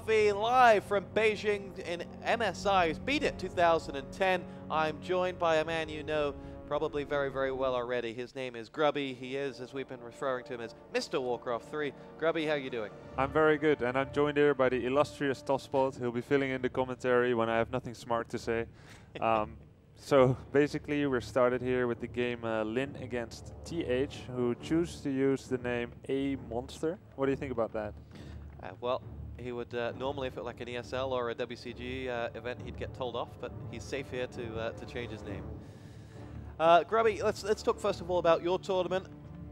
Live from Beijing in MSI's Beat It 2010. I'm joined by a man you know probably very, very well already. His name is Grubby. He is, as we've been referring to him, as Mr. Warcraft 3. Grubby, how are you doing? I'm very good, and I'm joined here by the illustrious TosspoT. He'll be filling in the commentary when I have nothing smart to say. So basically, we're started here with the game Lin against TH, who choose to use the name A Monster. What do you think about that? Well, he would normally, if it like an ESL or a WCG event, he'd get told off, but he's safe here to change his name. Grubby, let's talk first of all about your tournament.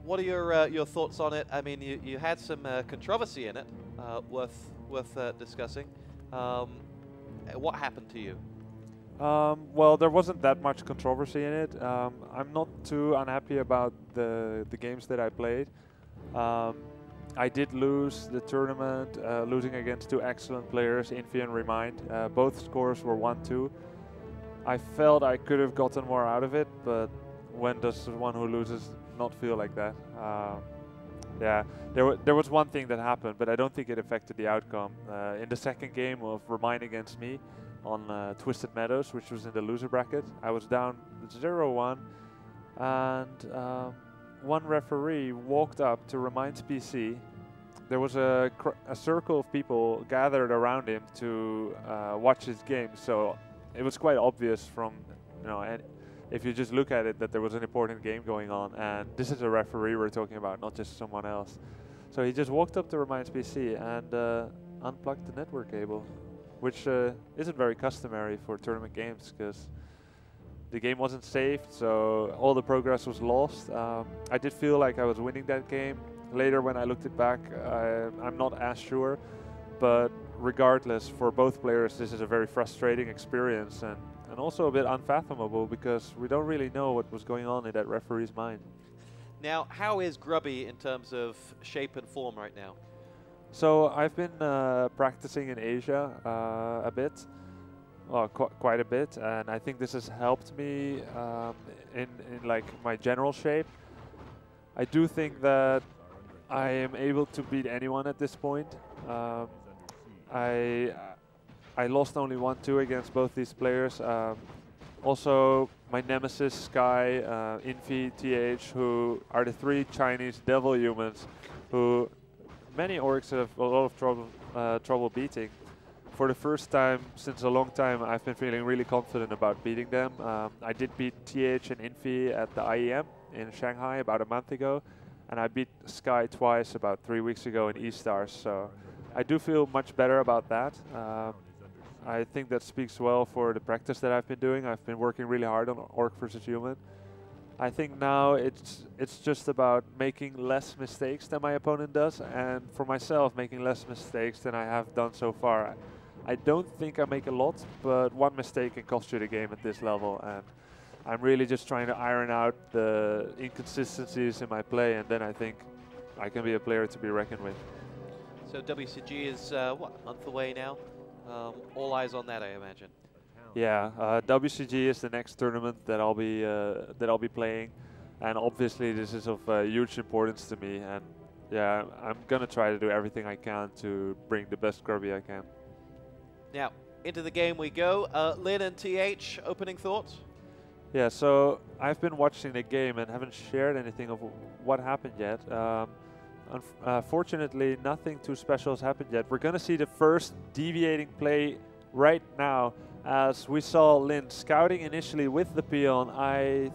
What are your thoughts on it? I mean, you had some controversy in it, worth discussing. What happened to you? Well, there wasn't that much controversy in it. I'm not too unhappy about the games that I played. I did lose the tournament, losing against two excellent players, Infi and Remind. Both scores were 1-2. I felt I could have gotten more out of it, but when does one who loses not feel like that? Yeah, there was one thing that happened, but I don't think it affected the outcome. In the second game of Remind against me on Twisted Meadows, which was in the loser bracket, I was down 0-1, and one referee walked up to Remind's PC. There was a circle of people gathered around him to watch his game, so it was quite obvious from, and if you just look at it, that there was an important game going on, and this is a referee we're talking about, not just someone else. So he just walked up to Remind's PC and unplugged the network cable, which isn't very customary for tournament games, because the game wasn't saved, so all the progress was lost. I did feel like I was winning that game. Later, when I looked it back, I'm not as sure, but regardless, for both players, this is a very frustrating experience and also a bit unfathomable, because we don't really know what was going on in that referee's mind. Now, how is Grubby in terms of shape and form right now? So I've been practicing in Asia a bit. Well, quite a bit, and I think this has helped me in like my general shape. I do think that I am able to beat anyone at this point. I lost only 1-2 against both these players. Also, my nemesis Sky, Infi, TH, who are the three Chinese devil humans, who many orcs have a lot of trouble beating. For the first time since a long time, I've been feeling really confident about beating them. I did beat TH and Infi at the IEM in Shanghai about a month ago, and I beat Sky twice about 3 weeks ago in E-Stars, so I do feel much better about that. I think that speaks well for the practice that I've been doing. I've been working really hard on Orc versus Human. I think now it's just about making less mistakes than my opponent does, and for myself, making less mistakes than I have done so far. I don't think I make a lot, but one mistake can cost you the game at this level, and I'm really just trying to iron out the inconsistencies in my play, and then I think I can be a player to be reckoned with. So WCG is, what, a month away now? All eyes on that, I imagine. Yeah, WCG is the next tournament that I'll be playing, and obviously this is of huge importance to me, and yeah, I'm gonna try to do everything I can to bring the best Grubby I can. Now, into the game we go. Lin and TH, opening thoughts? Yeah, so I've been watching the game and haven't shared anything of what happened yet. Unfortunately, nothing too special has happened yet. We're going to see the first deviating play right now, as we saw Lin scouting initially with the peon. I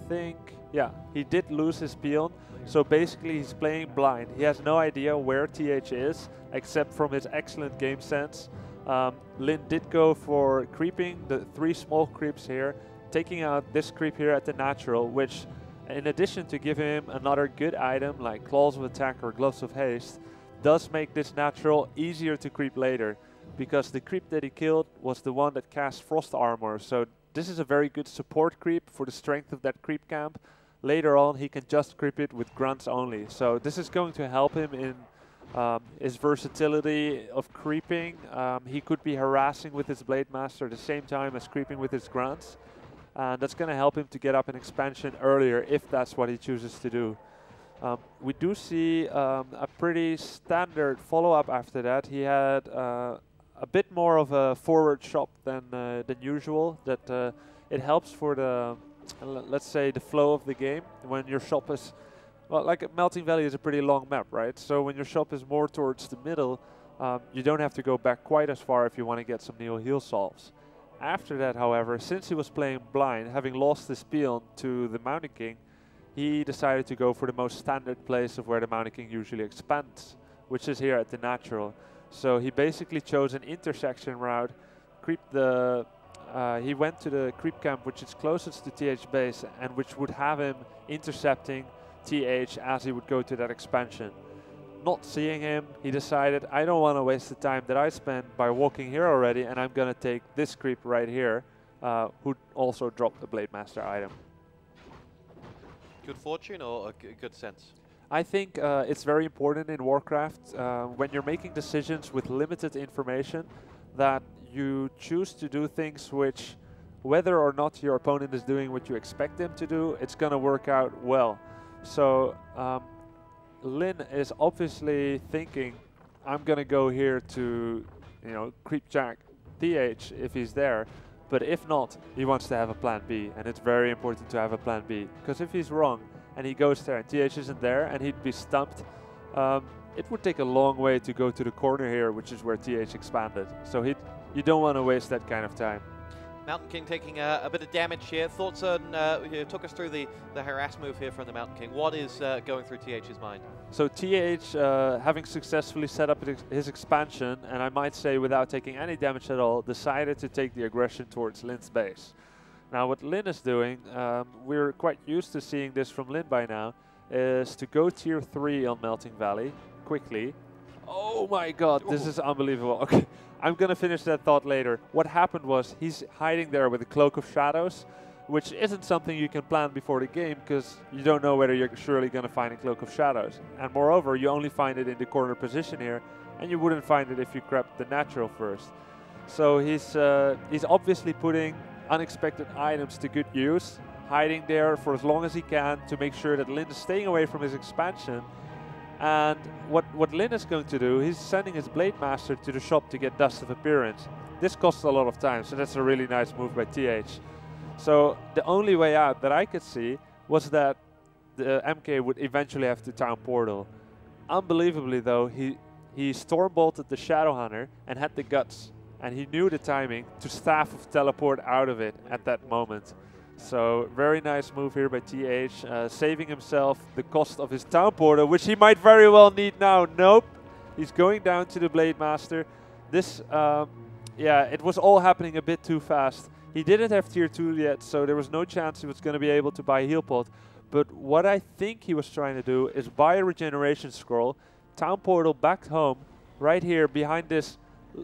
think, yeah, he did lose his peon. So basically, he's playing blind. He has no idea where TH is, except from his excellent game sense. Lin did go for creeping, the 3 small creeps here, taking out this creep here at the natural, which, in addition to give him another good item like Claws of Attack or Gloves of Haste, does make this natural easier to creep later, because the creep that he killed was the one that cast Frost Armor. So this is a very good support creep for the strength of that creep camp. Later on, he can just creep it with grunts only. So this is going to help him in his versatility of creeping. He could be harassing with his Blade Master at the same time as creeping with his grunts. And that's going to help him to get up an expansion earlier if that's what he chooses to do. We do see a pretty standard follow-up after that. He had a bit more of a forward shop than usual. That it helps for the let's say the flow of the game when your shop is, well, like Melting Valley is a pretty long map, right? So when your shop is more towards the middle, you don't have to go back quite as far if you want to get some new heal solves. After that, however, since he was playing blind, having lost his peon to the Mountain King, he decided to go for the most standard place of where the Mountain King usually expands, which is here at the natural. So he basically chose an intersection route, he went to the creep camp which is closest to TH base and which would have him intercepting TH as he would go to that expansion. Not seeing him, he decided, I don't want to waste the time that I spent by walking here already, and I'm going to take this creep right here, who also dropped the Blade Master item. Good fortune or a good sense? I think it's very important in Warcraft when you're making decisions with limited information that you choose to do things which, whether or not your opponent is doing what you expect them to do, it's going to work out well. So Lin is obviously thinking, I'm going to go here to, you know, creep jack TH if he's there. But if not, he wants to have a plan B, and it's very important to have a plan B. Because if he's wrong and he goes there and TH isn't there and he'd be stumped, it would take a long way to go to the corner here, which is where TH expanded. So you don't want to waste that kind of time. Mountain King taking a bit of damage here. Thoughts on, you took us through the harass move here from the Mountain King. What is going through TH's mind? So TH, having successfully set up his expansion, and I might say without taking any damage at all, decided to take the aggression towards Lin's base. Now what Lin is doing, we're quite used to seeing this from Lin by now, is to go tier 3 on Melting Valley quickly. Oh my god, this is unbelievable. Okay, I'm going to finish that thought later. What happened was he's hiding there with a Cloak of Shadows, which isn't something you can plan before the game because you don't know whether you're surely going to find a Cloak of Shadows. And moreover, you only find it in the corner position here, and you wouldn't find it if you grabbed the natural first. So he's obviously putting unexpected items to good use, hiding there for as long as he can to make sure that Lin is staying away from his expansion. And what Lin is going to do, he's sending his Blade Master to the shop to get Dust of Appearance. This costs a lot of time, so that's a really nice move by TH. So the only way out that I could see was that the MK would eventually have to Town Portal. Unbelievably though, he Storm Bolted the Shadow Hunter and had the guts, and he knew the timing to Staff of Teleport out of it at that moment. So very nice move here by TH, saving himself the cost of his Town Portal, which he might very well need now. Nope, he's going down to the Blade Master. This, yeah, it was all happening a bit too fast. He didn't have tier 2 yet, so there was no chance he was going to be able to buy a heal pot. But what I think he was trying to do is buy a regeneration scroll, Town Portal back home, right here behind this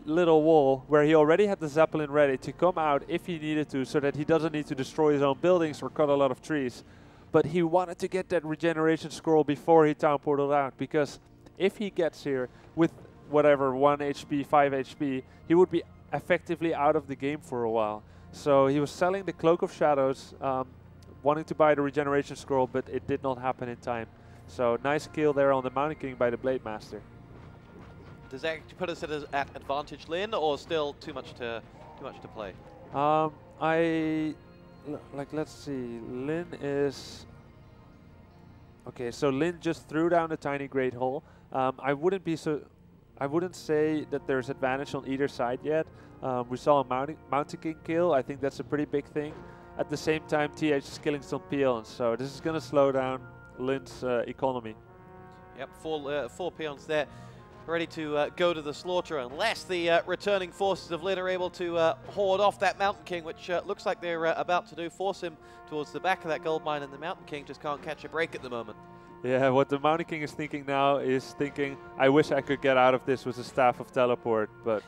little wall where he already had the Zeppelin ready to come out if he needed to, so that he doesn't need to destroy his own buildings or cut a lot of trees. But he wanted to get that regeneration scroll before he Town Portaled out, because if he gets here with whatever 1 HP, 5 HP, he would be effectively out of the game for a while. So he was selling the Cloak of Shadows, wanting to buy the regeneration scroll, but it did not happen in time. So nice kill there on the Mountain King by the Blade Master. Does that put us at advantage, Lin, or still too much to play? Let's see. Lin is okay. So Lin just threw down a tiny Great Hole. I wouldn't say that there's advantage on either side yet. We saw a Mountain King kill. I think that's a pretty big thing. At the same time, TH is killing some peons, so this is going to slow down Lin's economy. Yep, four peons there, ready to go to the slaughter, unless the returning forces of Lin are able to hoard off that Mountain King, which looks like they're about to do, force him towards the back of that gold mine, and the Mountain King just can't catch a break at the moment. Yeah, what the Mountain King is thinking now is thinking, I wish I could get out of this with a Staff of Teleport, but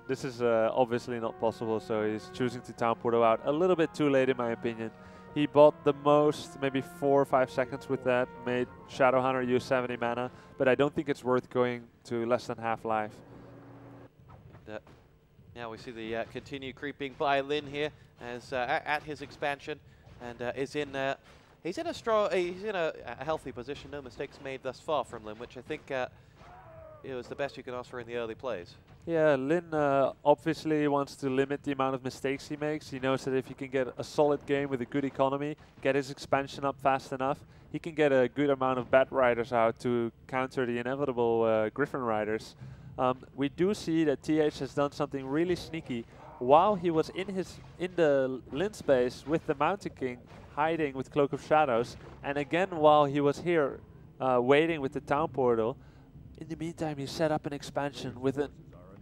this is obviously not possible, so he's choosing to Town Portal out a little bit too late in my opinion. He bought the most, maybe 4 or 5 seconds with that, made Shadow Hunter use 70 mana, but I don't think it's worth going to less than half life. Now we see the continue creeping by Lin here as at his expansion, and is in He's in a strong, he's in a healthy position. No mistakes made thus far from Lin, which I think it was the best you can ask for in the early plays. Yeah, Lin obviously wants to limit the amount of mistakes he makes. He knows that if he can get a solid game with a good economy, get his expansion up fast enough, he can get a good amount of Bat Riders out to counter the inevitable Griffin Riders. We do see that TH has done something really sneaky. While he was in the Lin space with the Mountain King hiding with Cloak of Shadows, and again while he was here waiting with the Town Portal, in the meantime he set up an expansion with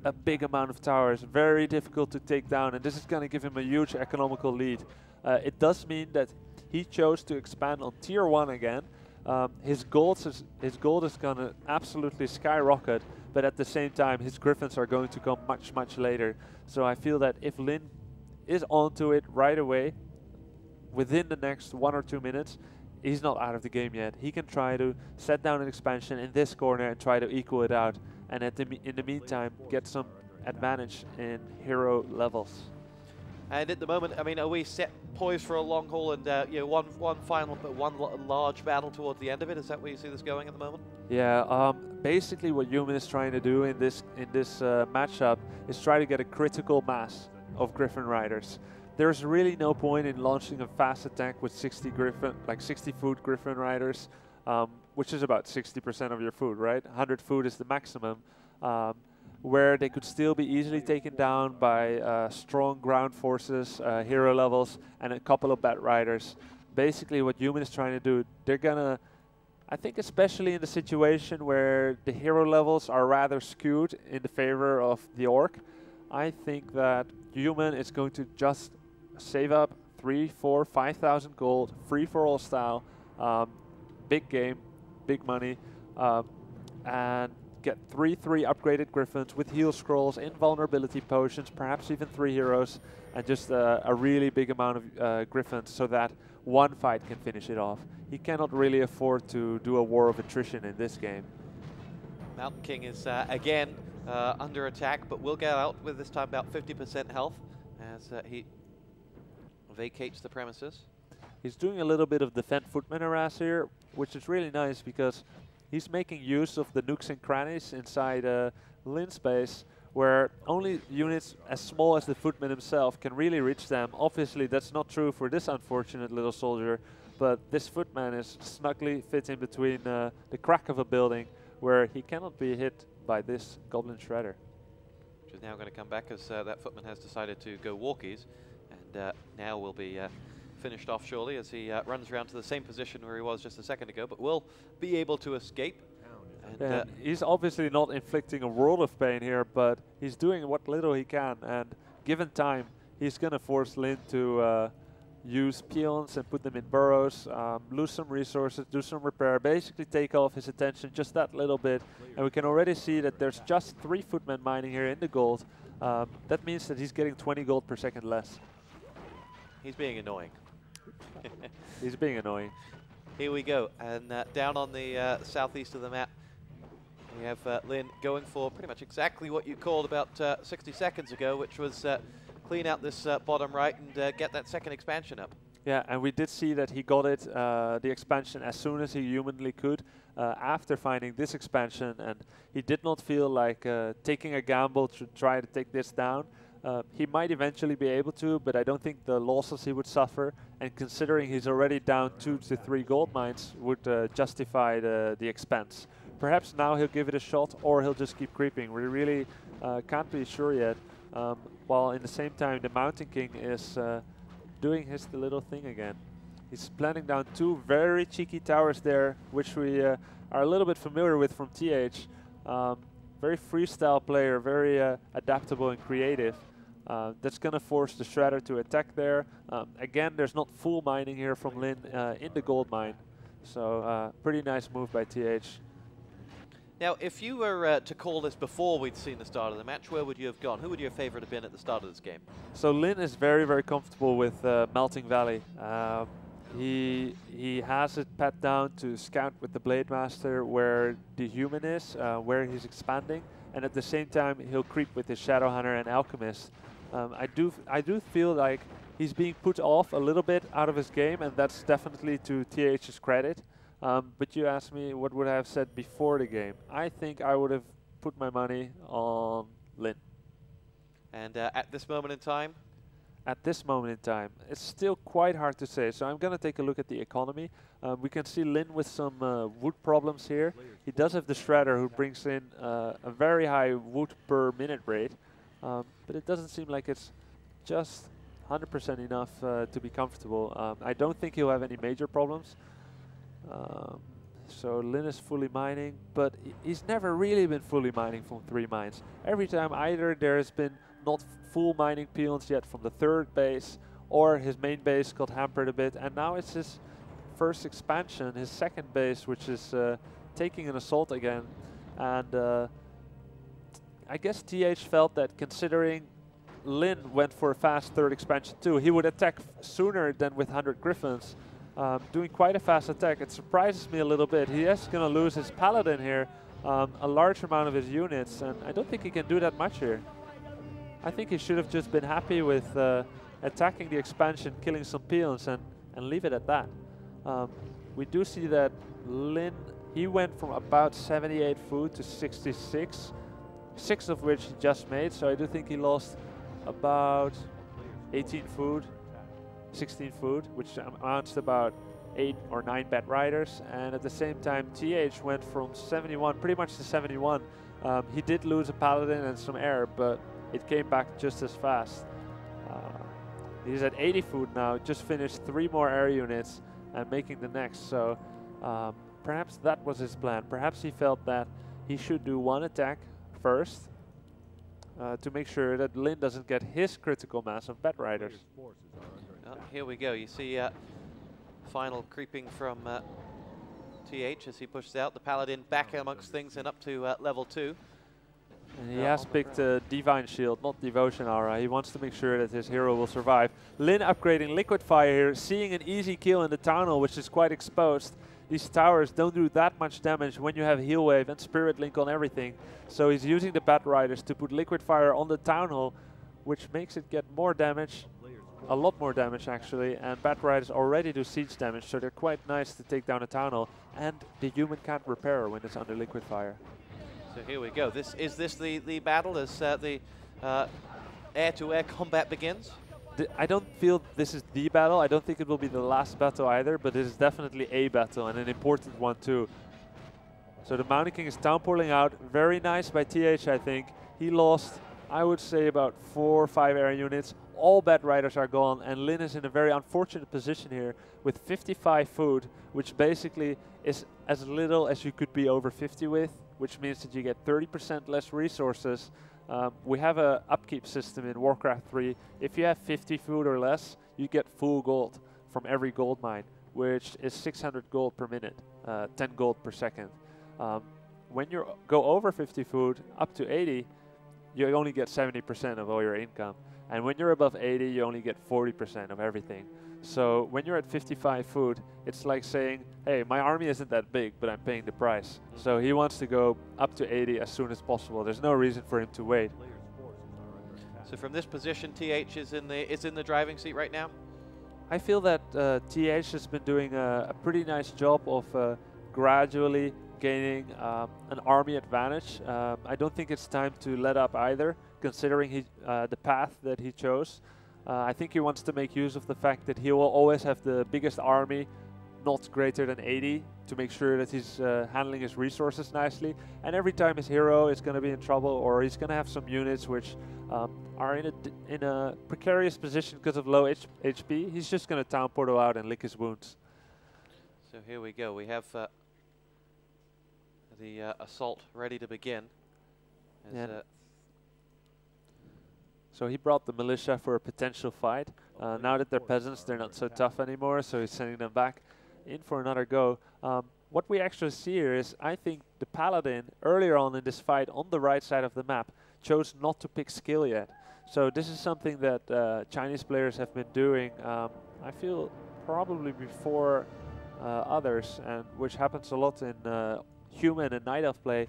a big amount of towers, very difficult to take down, and this is going to give him a huge economical lead. It does mean that he chose to expand on tier 1 again. His gold is going to absolutely skyrocket, but at the same time his Griffins are going to come much, much later. So I feel that if Lin is onto it right away, within the next 1 or 2 minutes, he's not out of the game yet. He can try to set down an expansion in this corner and try to equal it out, and in the meantime get some advantage in hero levels. And at the moment, I mean, are we set poised for a long haul and you know, one final but one large battle towards the end of it? Is that where you see this going at the moment? Yeah, basically what Human is trying to do in this matchup is try to get a critical mass of Griffin Riders. There's really no point in launching a fast attack with 60 food Griffin Riders, which is about 60% of your food, right? 100 food is the maximum, where they could still be easily taken down by strong ground forces, hero levels, and a couple of Bat Riders. Basically what Human is trying to do, they're gonna, I think especially in the situation where the hero levels are rather skewed in the favor of the Orc, I think that Human is going to just save up 3, 4, 5,000 gold, free-for-all style, big game, big money, and get 3 upgraded Griffins with heal scrolls, invulnerability potions, perhaps even 3 heroes, and just a really big amount of Griffins so that one fight can finish it off. He cannot really afford to do a war of attrition in this game. Mountain King is again under attack, but will get out with this time about 50% health as he vacates the premises. He's doing a little bit of defend footman harass here, which is really nice because he's making use of the nooks and crannies inside Lin space, where only units as small as the footman himself can really reach them. Obviously that's not true for this unfortunate little soldier, but this footman is snugly fit in between the crack of a building where he cannot be hit by this Goblin Shredder. Which is now going to come back as that footman has decided to go walkies, and now will be finished off surely as he runs around to the same position where he was just a second ago, but will be able to escape. And he's obviously not inflicting a world of pain here, but he's doing what little he can, and given time, he's going to force Lin to use peons and put them in burrows, lose some resources, do some repair, basically take off his attention just that little bit, and we can already see that there's just 3 footmen mining here in the gold. That means that he's getting 20 gold per second less. He's being annoying. He's being annoying. Here we go, and down on the southeast of the map, we have Lin going for pretty much exactly what you called about 60 seconds ago, which was clean out this bottom right and get that second expansion up. Yeah, and we did see that he got it, the expansion, as soon as he humanly could after finding this expansion, and he did not feel like taking a gamble to try to take this down. He might eventually be able to, but I don't think the losses he would suffer, and considering he's already down 2 to 3 gold mines, would justify the expense. Perhaps now he'll give it a shot, or he'll just keep creeping. We really can't be sure yet. While in the same time the Mountain King is doing his little thing again. He's planting down 2 very cheeky towers there, which we are a little bit familiar with from TH. Very freestyle player, very adaptable and creative. That's going to force the Shredder to attack there. Again, there's not full mining here from Lin in the gold mine. So pretty nice move by TH. Now, if you were to call this before we'd seen the start of the match, where would you have gone? Who would your favorite have been at the start of this game? So Lin is very, very comfortable with Melting Valley. He has it pat down to scout with the Blade Master where the human is, where he's expanding, and at the same time he'll creep with his Shadow Hunter and Alchemist. I do feel like he's being put off a little bit out of his game, and that's definitely to TH's credit. But you asked me what would I have said before the game. I think I would have put my money on Lin. And at this moment in time? At this moment in time, it's still quite hard to say. So I'm going to take a look at the economy. We can see Lin with some wood problems here. He does have the Shredder, who brings in a very high wood per minute rate. But it doesn't seem like it's just 100% enough to be comfortable. I don't think he'll have any major problems. So Lin is fully mining, but he's never really been fully mining from 3 mines. Every time either there has been not full mining peons yet from the 3rd base, or his main base got hampered a bit, and now it's his first expansion, his 2nd base, which is taking an assault again. And I guess TH felt that considering Lin went for a fast 3rd expansion too, he would attack sooner than with 100 Griffins. Doing quite a fast attack. It surprises me a little bit. He is going to lose his Paladin here, a large amount of his units, and I don't think he can do that much here. I think he should have just been happy with attacking the expansion, killing some peons, and leave it at that. We do see that Lin, he went from about 78 food to 66, 6 of which he just made, so I do think he lost about 18 food. 16 food, which amounts to about 8 or 9 Bat Riders, and at the same time TH went from 71 pretty much to 71. He did lose a Paladin and some air, but it came back just as fast. He's at 80 food now, just finished 3 more air units and making the next, so perhaps that was his plan. Perhaps he felt that he should do 1 attack first to make sure that Lin doesn't get his critical mass of Bat Riders. Oh, here we go. You see final creeping from TH as he pushes out. The Paladin back amongst things and up to level 2. And he has picked Divine Shield, not Devotion Aura. He wants to make sure that his hero will survive. Lin upgrading Liquid Fire here, seeing an easy kill in the Town Hall, which is quite exposed. These towers don't do that much damage when you have Heal Wave and Spirit Link on everything. So he's using the Bat Riders to put Liquid Fire on the Town Hall, which makes it get more damage. A lot more damage actually, and Bat Riders already do siege damage, so they're quite nice to take down a Town Hall, and the human can't repair when it's under Liquid Fire. So here we go. Is this the battle as the air-to-air combat begins? I don't feel this is the battle. I don't think it will be the last battle either, but it is definitely a battle, and an important one too. So the Mountain King is downpouring out. Very nice by TH, I think. He lost, I would say, about 4 or 5 air units. All Bat Riders are gone, and Lin is in a very unfortunate position here with 55 food, which basically is as little as you could be over 50 with, which means that you get 30% less resources. We have an upkeep system in Warcraft 3. If you have 50 food or less, you get full gold from every gold mine, which is 600 gold per minute, 10 gold per second. When you go over 50 food, up to 80, you only get 70% of all your income. And when you're above 80, you only get 40% of everything. So when you're at 55 food, it's like saying, hey, my army isn't that big, but I'm paying the price. So he wants to go up to 80 as soon as possible. There's no reason for him to wait. So from this position, TH is in the driving seat right now? I feel that TH has been doing a pretty nice job of gradually gaining an army advantage. I don't think it's time to let up either, considering the path that he chose. I think he wants to make use of the fact that he will always have the biggest army, not greater than 80, to make sure that he's handling his resources nicely. And every time his hero is going to be in trouble, or he's going to have some units which are in a precarious position because of low HP, he's just going to town portal out and lick his wounds. So here we go. We have the assault ready to begin. So he brought the militia for a potential fight. Now that they're peasants, they're not so tough anymore, so he's sending them back in for another go. What we actually see here is, I think the Paladin, earlier on in this fight on the right side of the map, chose not to pick skill yet. So this is something that Chinese players have been doing, I feel, probably before others, and which happens a lot in human and night elf play.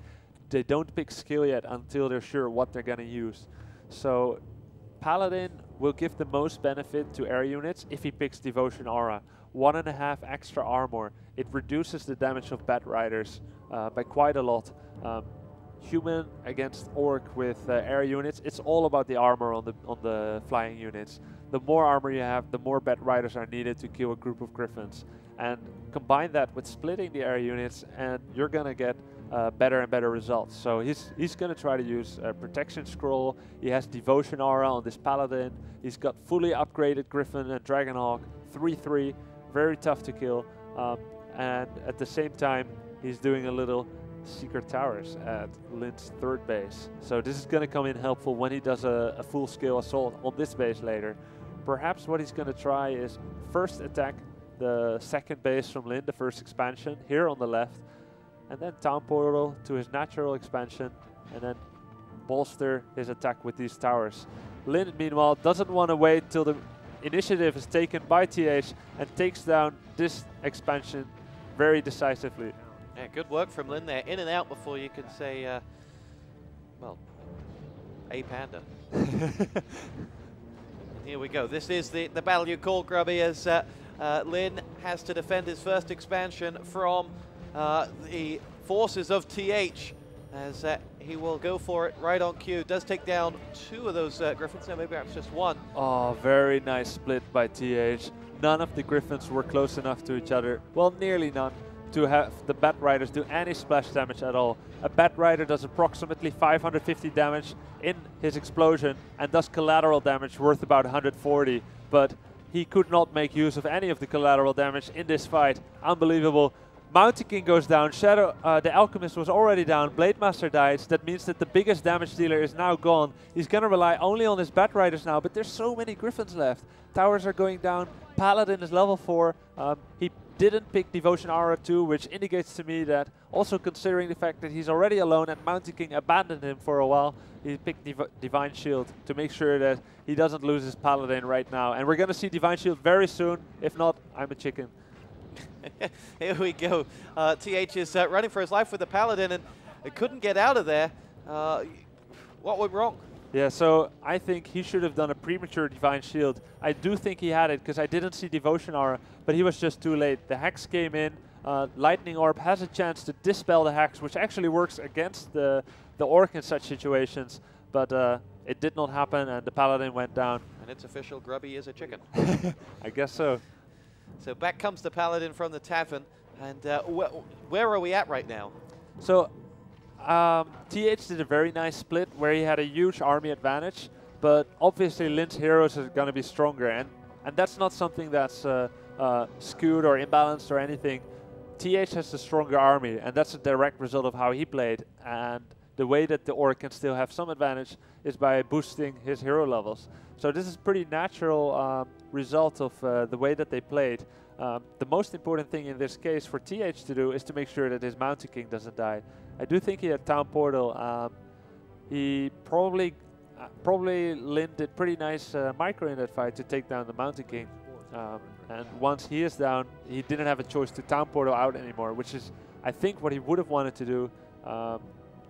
They don't pick skill yet until they're sure what they're going to use. So Paladin will give the most benefit to air units if he picks Devotion Aura. 1.5 extra armor. It reduces the damage of Bat Riders by quite a lot. Human against Orc with air units, it's all about the armor on the flying units. The more armor you have, the more Bat Riders are needed to kill a group of Griffins. And combine that with splitting the air units, and you're gonna get better and better results. So he's gonna try to use Protection Scroll. He has Devotion Aura on this Paladin. He's got fully upgraded Griffin and Dragonhawk, 3/3, very tough to kill. And at the same time, he's doing a little Secret Towers at Lin's 3rd base. So this is gonna come in helpful when he does a full-scale assault on this base later. Perhaps what he's gonna try is first attack the 2nd base from Lin, the 1st expansion, here on the left, and then Town Portal to his natural expansion, and then bolster his attack with these towers. Lin, meanwhile, doesn't want to wait till the initiative is taken by TH and takes down this expansion very decisively. Yeah, good work from Lin there. In and out before you can say, well, a panda. Here we go. This is the battle you call, Grubby, as Lin has to defend his 1st expansion from the forces of TH, as he will go for it right on cue. Does take down 2 of those Griffins, now maybe perhaps just 1. Oh, very nice split by TH. None of the Griffins were close enough to each other, well, nearly none, to have the Bat Riders do any splash damage at all. A Bat Rider does approximately 550 damage in his explosion and does collateral damage worth about 140, but he could not make use of any of the collateral damage in this fight. Unbelievable. Mountain King goes down, the Alchemist was already down, Blade Master dies. That means that the biggest damage dealer is now gone. He's gonna rely only on his Bat Riders now, but there's so many Griffins left. Towers are going down, Paladin is level 4. He didn't pick Devotion Aura 2, which indicates to me that, also considering the fact that he's already alone and Mountain King abandoned him for a while, he picked Divine Shield to make sure that he doesn't lose his Paladin right now. And we're gonna see Divine Shield very soon. If not, I'm a chicken. Here we go. TH is running for his life with the Paladin and couldn't get out of there. What went wrong? Yeah, so I think he should have done a premature Divine Shield. I do think he had it because I didn't see Devotion Aura, but he was just too late. The Hex came in. Lightning Orb has a chance to dispel the Hex, which actually works against the Orc in such situations, but it did not happen and the Paladin went down. And it's official, Grubby is a chicken. I guess so. So back comes the Paladin from the tavern, and where are we at right now? So TH did a very nice split where he had a huge army advantage, but obviously Lin's heroes are going to be stronger, and that's not something that's skewed or imbalanced or anything. TH has the stronger army, and that's a direct result of how he played, and the way that the Orc can still have some advantage is by boosting his hero levels. So this is pretty natural result of the way that they played. The most important thing in this case for TH to do is to make sure that his Mountain King doesn't die. I do think he had Town Portal. He probably Lin did pretty nice micro in that fight to take down the Mountain King. And once he is down, he didn't have a choice to Town Portal out anymore, which is, I think, what he would have wanted to do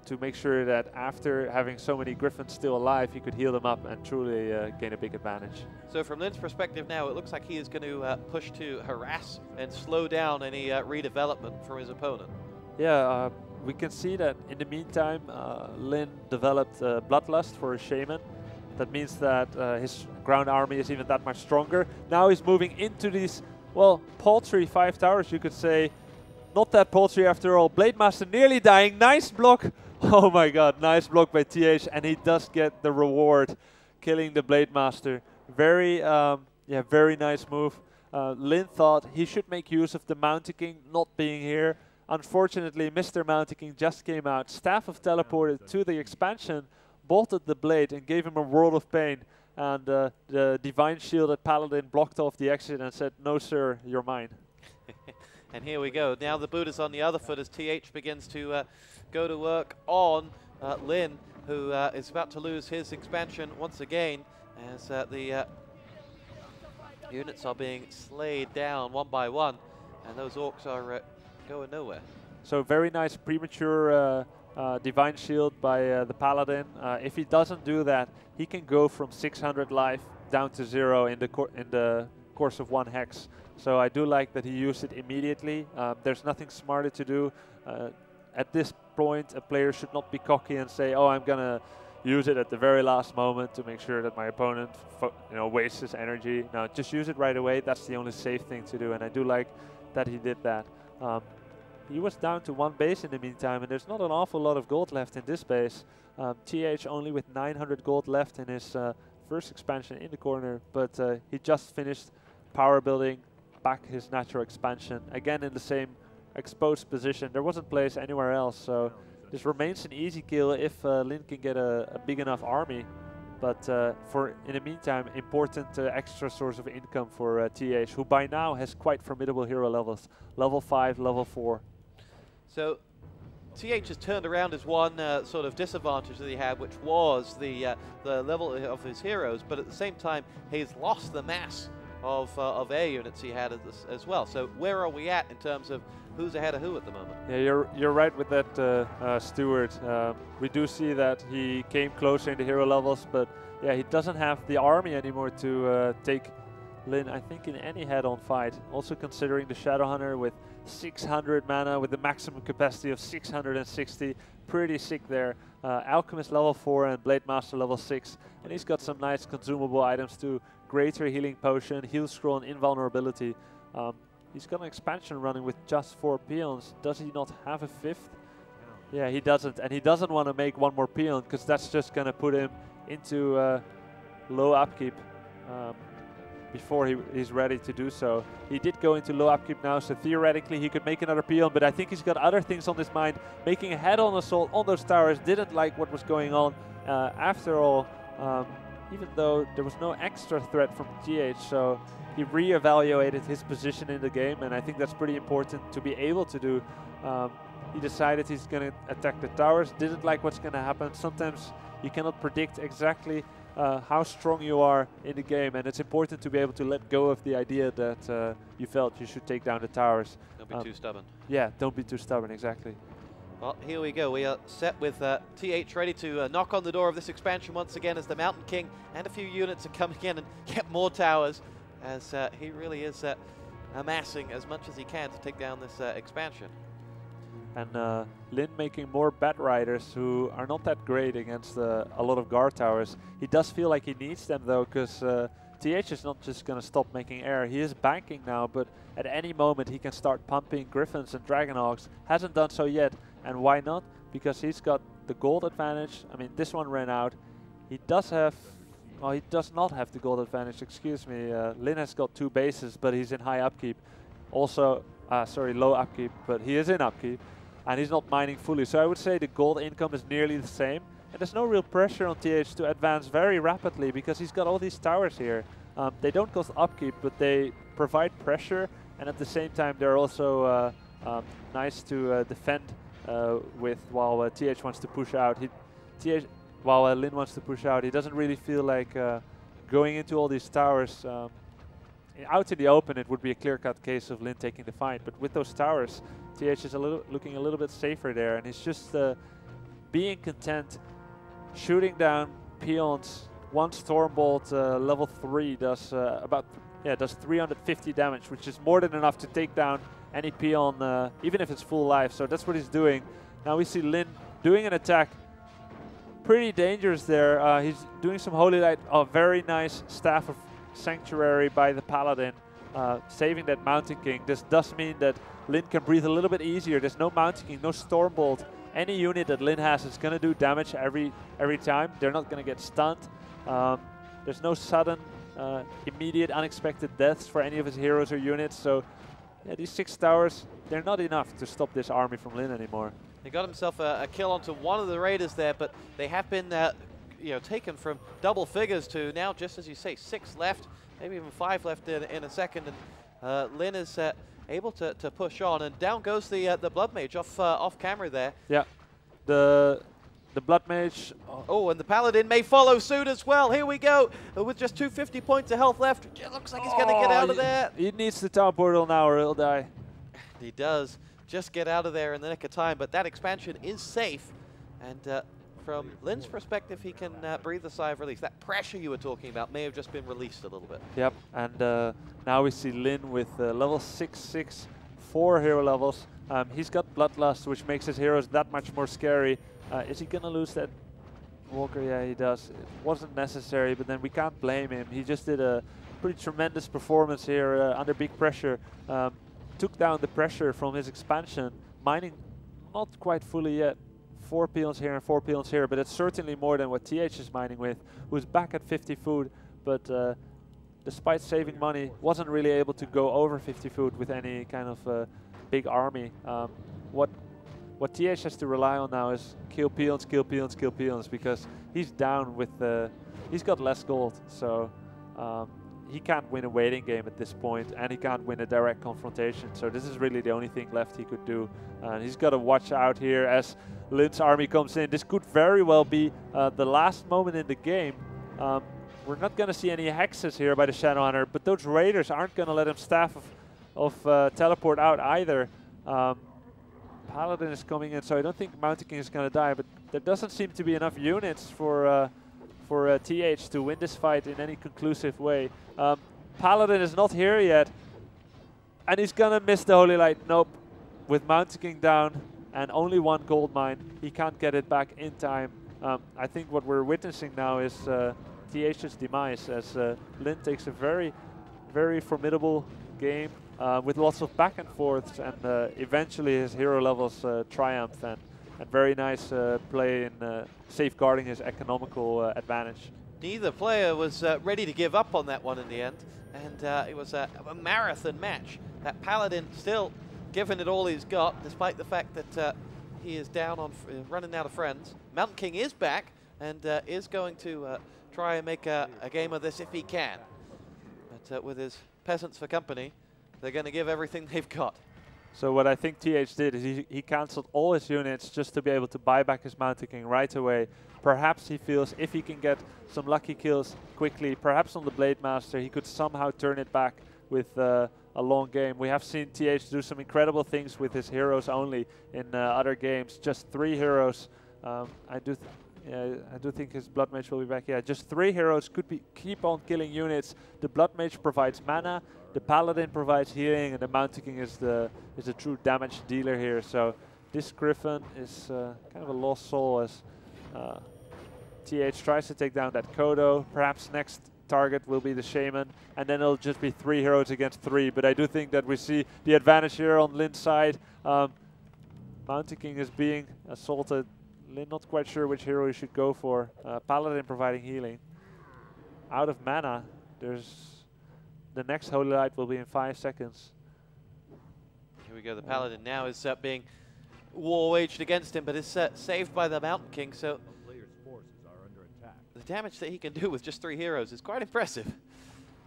to make sure that after having so many Griffins still alive, he could heal them up and truly gain a big advantage. So from Lin's perspective now, it looks like he is going to push to harass and slow down any redevelopment from his opponent. Yeah, we can see that in the meantime, Lin developed Bloodlust for a Shaman. That means that his ground army is even that much stronger. Now he's moving into these, well, paltry 5 towers, you could say. Not that paltry after all. Blade Master nearly dying. Nice block. Oh my god, nice block by TH, and he does get the reward, killing the Blade Master. Very, very nice move. Lin thought he should make use of the Mountain King not being here. Unfortunately, Mr. Mountain King just came out. Staff of teleported to the expansion, bolted the blade, and gave him a world of pain. And the Divine Shielded Paladin blocked off the exit and said, "No, sir, you're mine." And here we go. Now the boot is on the other foot as TH begins to go to work on Lin, who is about to lose his expansion once again, as the units are being slayed down one by one, and those orcs are going nowhere. So very nice premature Divine Shield by the Paladin. If he doesn't do that, he can go from 600 life down to 0 in the course of 1 hex. So I do like that he used it immediately. There's nothing smarter to do. At this point, a player should not be cocky and say, oh, I'm going to use it at the very last moment to make sure that my opponent wastes his energy. No, just use it right away. That's the only safe thing to do, and I do like that he did that. He was down to 1 base in the meantime, and there's not an awful lot of gold left in this base. TH only with 900 gold left in his first expansion in the corner, but he just finished power building back his natural expansion, again in the same exposed position. There wasn't place anywhere else, so this remains an easy kill if Lin can get a big enough army. But in the meantime, important extra source of income for TH, who by now has quite formidable hero levels, level 5, level 4. So TH has turned around his one sort of disadvantage that he had, which was the level of his heroes, but at the same time, he's lost the mass of air units he had as well. So where are we at in terms of who's ahead of who at the moment? Yeah, you're right with that, Stuart. We do see that he came closer in the hero levels, but yeah, he doesn't have the army anymore to take Lin, I think, in any head-on fight. Also considering the Shadowhunter with 600 mana with the maximum capacity of 660, pretty sick there. Alchemist level 4 and Blade Master level 6, and he's got some nice consumable items too. Greater Healing Potion, Heal Scroll, and Invulnerability. He's got an expansion running with just 4 peons. Does he not have a 5th? Yeah, he doesn't, and he doesn't want to make 1 more peon because that's just going to put him into low upkeep before he's ready to do so. He did go into low upkeep now, so theoretically he could make another peon, but I think he's got other things on his mind. Making a head-on assault on those towers, didn't like what was going on. After all, even though there was no extra threat from TH, so he re-evaluated his position in the game, and I think that's pretty important to be able to do. He decided he's going to attack the towers, didn't like what's going to happen. Sometimes you cannot predict exactly how strong you are in the game, and it's important to be able to let go of the idea that you felt you should take down the towers. Don't be too stubborn. Yeah, don't be too stubborn, exactly. Well, here we go. We are set with TH ready to knock on the door of this expansion once again as the Mountain King and a few units are coming in and get more towers, as he really is amassing as much as he can to take down this expansion. And Lin making more Bat Riders who are not that great against a lot of guard towers. He does feel like he needs them though, because TH is not just going to stop making air. He is banking now, but at any moment he can start pumping Griffins and Dragonhawks. Hasn't done so yet, and why not? Because he's got the gold advantage. I mean, this one ran out. He does have, well, he does not have the gold advantage, excuse me. Lin has got 2 bases, but he's in high upkeep. Also, sorry, low upkeep, but he is in upkeep. And he's not mining fully. So I would say the gold income is nearly the same. And there's no real pressure on TH to advance very rapidly because he's got all these towers here. They don't cost upkeep, but they provide pressure. And at the same time, they're also nice to defend with while TH wants to push out. While Lin wants to push out, he doesn't really feel like going into all these towers. Out in the open, it would be a clear-cut case of Lin taking the fight, but with those towers, TH is looking a little bit safer there, and he's just being content, shooting down peons. 1 Stormbolt level 3 does does 350 damage, which is more than enough to take down any peon, even if it's full life. So that's what he's doing. Now we see Lin doing an attack. Pretty dangerous there. He's doing some Holy Light. A very nice Staff of Sanctuary by the Paladin, saving that Mountain King. This does mean that Lin can breathe a little bit easier. There's no Mountain King, no Stormbolt. Any unit that Lin has is going to do damage every time. They're not going to get stunned. There's no sudden, immediate, unexpected deaths for any of his heroes or units. So yeah, these 6 towers, they're not enough to stop this army from Lin anymore. He got himself a kill onto one of the raiders there, but they have been taken from double figures to now, just as you say, 6 left, maybe even 5 left in a second, and Lin is able to push on, and down goes the Blood Mage off camera there. Yeah, the Blood Mage. Oh, and the Paladin may follow suit as well. Here we go, with just 250 points of health left. It looks like he's going to get out of there. He needs the tower portal now or he'll die. He does. Just get out of there in the nick of time, but that expansion is safe, and from Lin's perspective, he can breathe a sigh of relief. That pressure you were talking about may have just been released a little bit. Yep, and now we see Lin with level 6/6, 4 hero levels. He's got Bloodlust, which makes his heroes that much more scary. Is he going to lose that Walker? Yeah, he does. It wasn't necessary, but then we can't blame him. He just did a pretty tremendous performance here under big pressure. Took down the pressure from his expansion, mining not quite fully yet. 4 peons here and 4 peons here, but it's certainly more than what TH is mining with, who's back at 50 food, but despite saving money, wasn't really able to go over 50 food with any kind of big army. What TH has to rely on now is kill peons, kill peons, kill peons, because he's down with he's got less gold, so he can't win a waiting game at this point, and he can't win a direct confrontation. So this is really the only thing left he could do. And he's got to watch out here as Lin's army comes in. This could very well be the last moment in the game. We're not going to see any hexes here by the Shadowhunter, but those raiders aren't going to let him staff of teleport out either. Paladin is coming in, so I don't think Mountain King is going to die, but there doesn't seem to be enough units for TH to win this fight in any conclusive way. Paladin is not here yet, and he's going to miss the Holy Light. Nope. With Mountain King down and only 1 gold mine, he can't get it back in time. I think what we're witnessing now is TH's demise, as Lin takes a very, very formidable game with lots of back and forths, and eventually his hero levels triumph, and very nice play in safeguarding his economical advantage. Neither player was ready to give up on that one in the end, and it was a marathon match. That Paladin still giving it all he's got, despite the fact that he is down on running out of friends. Mountain King is back and is going to try and make a game of this if he can. But with his peasants for company, they're going to give everything they've got. So what I think TH did is he cancelled all his units just to be able to buy back his Mountain King right away. Perhaps he feels if he can get some lucky kills quickly, perhaps on the Blade Master, he could somehow turn it back with a long game. We have seen TH do some incredible things with his heroes only in other games. Just 3 heroes. I do think his Blood Mage will be back. Yeah, just 3 heroes could keep on killing units. The Blood Mage provides mana, the Paladin provides healing, and the Mountain King is the true damage dealer here. So this Griffin is kind of a lost soul as TH tries to take down that Kodo. Perhaps next target will be the Shaman, and then it'll just be 3 heroes against 3. But I do think that we see the advantage here on Lin's side. Mountain King is being assaulted. Lin not quite sure which hero he should go for. Paladin providing healing. Out of mana. The next Holy Light will be in 5 seconds. Here we go. The Paladin now is being war waged against him, but is saved by the Mountain King. So the damage that he can do with just 3 heroes is quite impressive.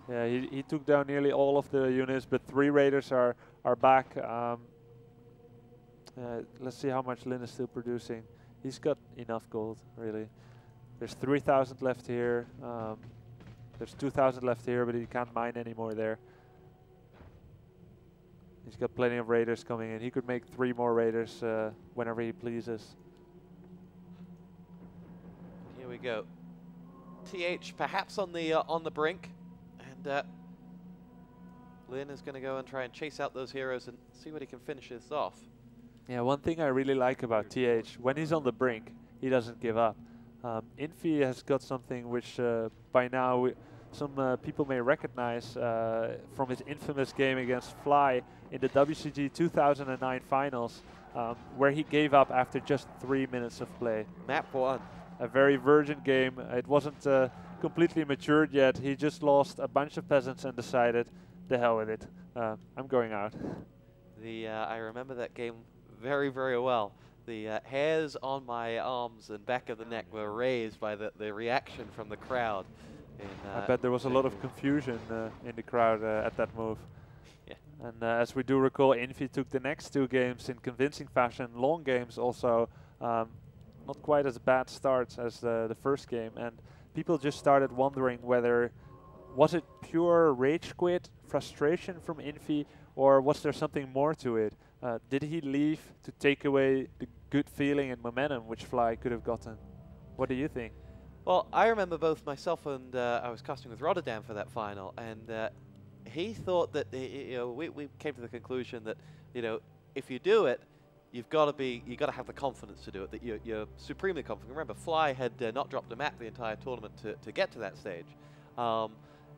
Yeah, he took down nearly all of the units, but 3 raiders are back. Let's see how much Lin is still producing. He's got enough gold, really. There's 3,000 left here. There's 2,000 left here, but he can't mine anymore there. He's got plenty of raiders coming in. He could make 3 more raiders whenever he pleases. Here we go. TH perhaps on the brink, and Lin is going to go and try and chase out those heroes and see what he can finish this off. Yeah, one thing I really like about TH, when he's on the brink, he doesn't give up. Infi has got something which by now some people may recognize from his infamous game against Fly in the WCG 2009 finals, where he gave up after just 3 minutes of play. Map 1. A very virgin game. It wasn't completely matured yet. He just lost a bunch of peasants and decided, the hell with it. I'm going out. I remember that game very, very well. The hairs on my arms and back of the neck were raised by the reaction from the crowd. I bet there was a lot of confusion in the crowd at that move. Yeah. And as we do recall, Infi took the next 2 games in convincing fashion. Long games also. Not quite as bad starts as the first game, and people just started wondering whether was it pure rage quit, frustration from Infi, or was there something more to it? Did he leave to take away the good feeling and momentum which Fly could have gotten? What do you think? Well, I remember both myself and I was casting with Rotterdam for that final, and he thought that we came to the conclusion that if you do it, you got to have the confidence to do it. That you're supremely confident. Remember, Fly had not dropped a map the entire tournament to get to that stage,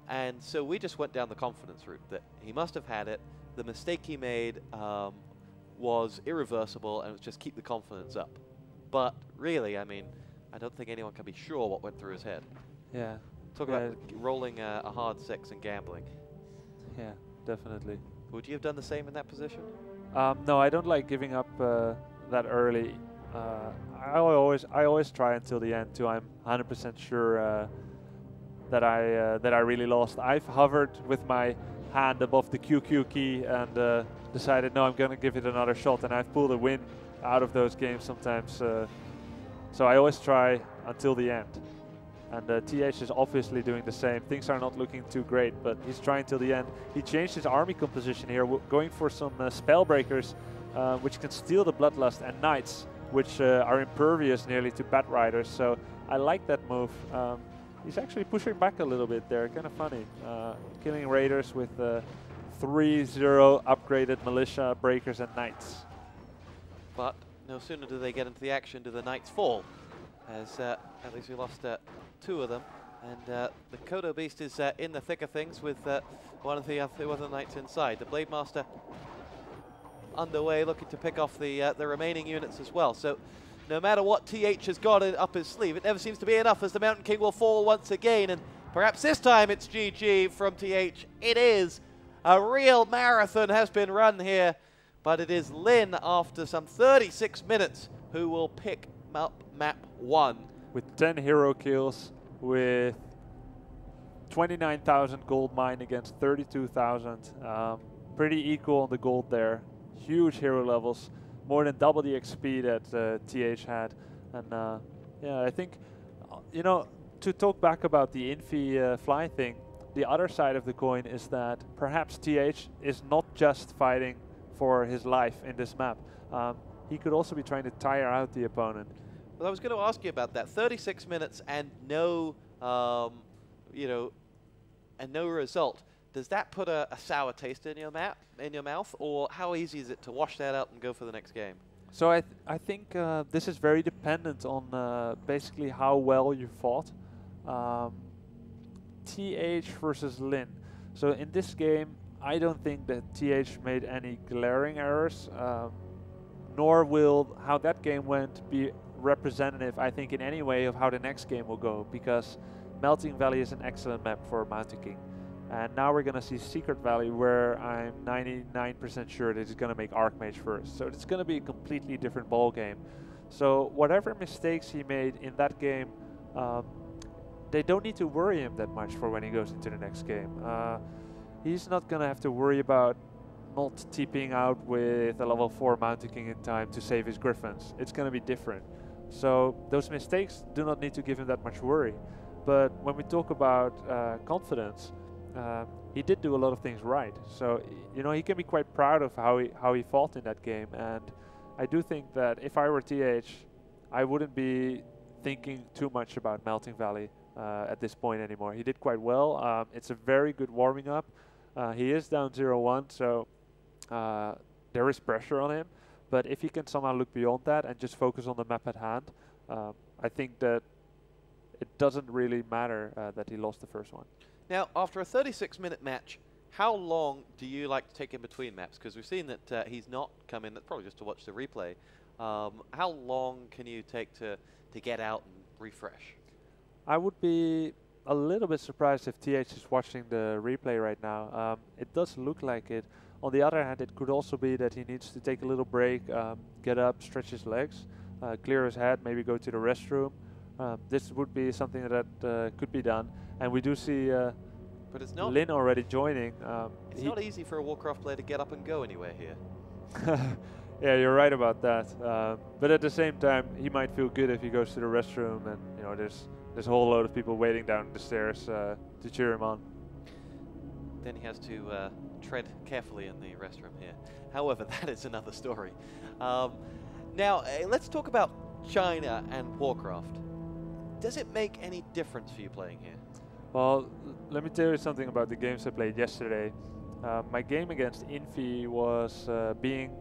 and so we just went down the confidence route. That he must have had it. The mistake he made was irreversible, and it was just keep the confidence up. But really, I mean, I don't think anyone can be sure what went through his head. Yeah. Talk about rolling a hard 6 and gambling. Yeah, definitely. Would you have done the same in that position? No, I don't like giving up that early. I always try until the end, till I'm 100% sure that I really lost. I've hovered with my hand above the QQ key and decided, no, I'm going to give it another shot, and I've pulled a win out of those games sometimes. So I always try until the end. And TH is obviously doing the same. Things are not looking too great, but he's trying till the end. He changed his army composition here, going for some spell breakers, which can steal the Bloodlust, and knights, which are impervious nearly to Bat Riders. So I like that move. He's actually pushing back a little bit there, kind of funny. Killing raiders with 3-0 upgraded militia, breakers, and knights. But no sooner do they get into the action do the knights fall, as at least we lost 2 of them. And the Kodo Beast is in the thick of things with one of the other knights inside. The Blade Master underway, looking to pick off the remaining units as well. So no matter what TH has got up his sleeve, it never seems to be enough, as the Mountain King will fall once again. And perhaps this time it's GG from TH. It is. A real marathon has been run here, but it is Lin, after some 36 minutes, who will pick up map 1. With 10 hero kills, with 29,000 gold mine against 32,000. Pretty equal on the gold there. Huge hero levels, more than double the XP that TH had. And yeah, I think, to talk back about the Infi Fly thing, the other side of the coin is that perhaps TH is not just fighting for his life in this map. He could also be trying to tire out the opponent. Well, I was going to ask you about that. 36 minutes and no, and no result. Does that put a sour taste in your mouth, or how easy is it to wash that out and go for the next game? So I think this is very dependent on basically how well you fought. TH versus Lin. So in this game, I don't think that TH made any glaring errors, nor will how that game went be representative, I think, in any way of how the next game will go, because Melting Valley is an excellent map for Mountain King. And now we're going to see Secret Valley, where I'm 99% sure that he's going to make Archmage first. So it's going to be a completely different ball game. So whatever mistakes he made in that game, they don't need to worry him that much for when he goes into the next game. He's not going to have to worry about not TPing out with a level 4 Mountain King in time to save his Griffins. It's going to be different. So those mistakes do not need to give him that much worry. But when we talk about confidence, he did do a lot of things right. So he can be quite proud of how he fought in that game. And I do think that if I were TH, I wouldn't be thinking too much about Melting Valley at this point anymore. He did quite well. It's a very good warming up. He is down 0-1, so there is pressure on him. But if he can somehow look beyond that and just focus on the map at hand, I think that it doesn't really matter that he lost the first one. Now, after a 36-minute match, how long do you like to take in between maps? Because we've seen that he's not come in, probably just to watch the replay. How long can you take to get out and refresh? I would be a little bit surprised if TH is watching the replay right now. It does look like it. On the other hand, it could also be that he needs to take a little break, get up, stretch his legs, clear his head, maybe go to the restroom. This would be something that could be done. And we do see but it's not Lin already joining. It's not easy for a Warcraft player to get up and go anywhere here. Yeah, you're right about that. But at the same time, he might feel good if he goes to the restroom and there's a whole load of people waiting down the stairs to cheer him on. Then he has to tread carefully in the restroom here. However, that is another story. Now, let's talk about China and Warcraft. Does it make any difference for you playing here? Well, let me tell you something about the games I played yesterday. My game against Infi was being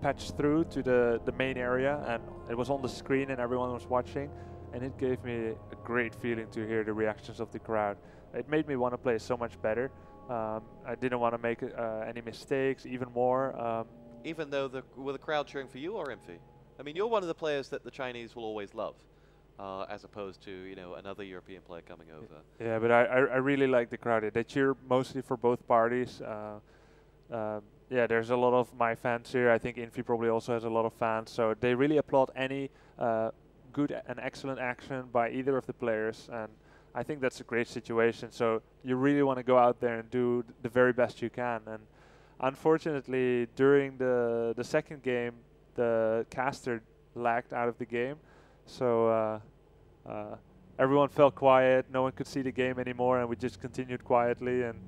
patched through to the main area, and it was on the screen and everyone was watching, and it gave me a great feeling to hear the reactions of the crowd. It made me want to play so much better. I didn't want to make any mistakes, even more. Even though were the crowd cheering for you or Infi? I mean, you're one of the players that the Chinese will always love, as opposed to, you know, another European player coming over. Yeah, but I really like the crowd. They cheer mostly for both parties. Yeah, there's a lot of my fans here. I think Infi probably also has a lot of fans, so they really applaud any good and excellent action by either of the players, and I think that's a great situation. So you really want to go out there and do the very best you can. And unfortunately, during the second game, the caster lagged out of the game, so everyone fell quiet. No one could see the game anymore, and we just continued quietly. And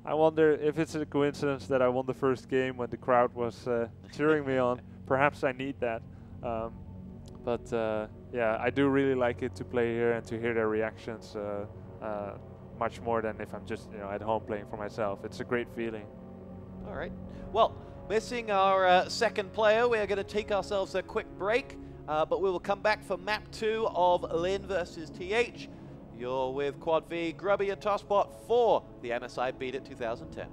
I wonder if it's a coincidence that I won the first game when the crowd was cheering me on. Perhaps I need that. But yeah, I do really like it to play here and to hear their reactions much more than if I'm just, you know, at home playing for myself. It's a great feeling. All right. Well, missing our second player, we are going to take ourselves a quick break, but we will come back for map 2 of Lin versus TH. You're with Quad V, Grubby and TosspoT for the MSI Beat It 2010.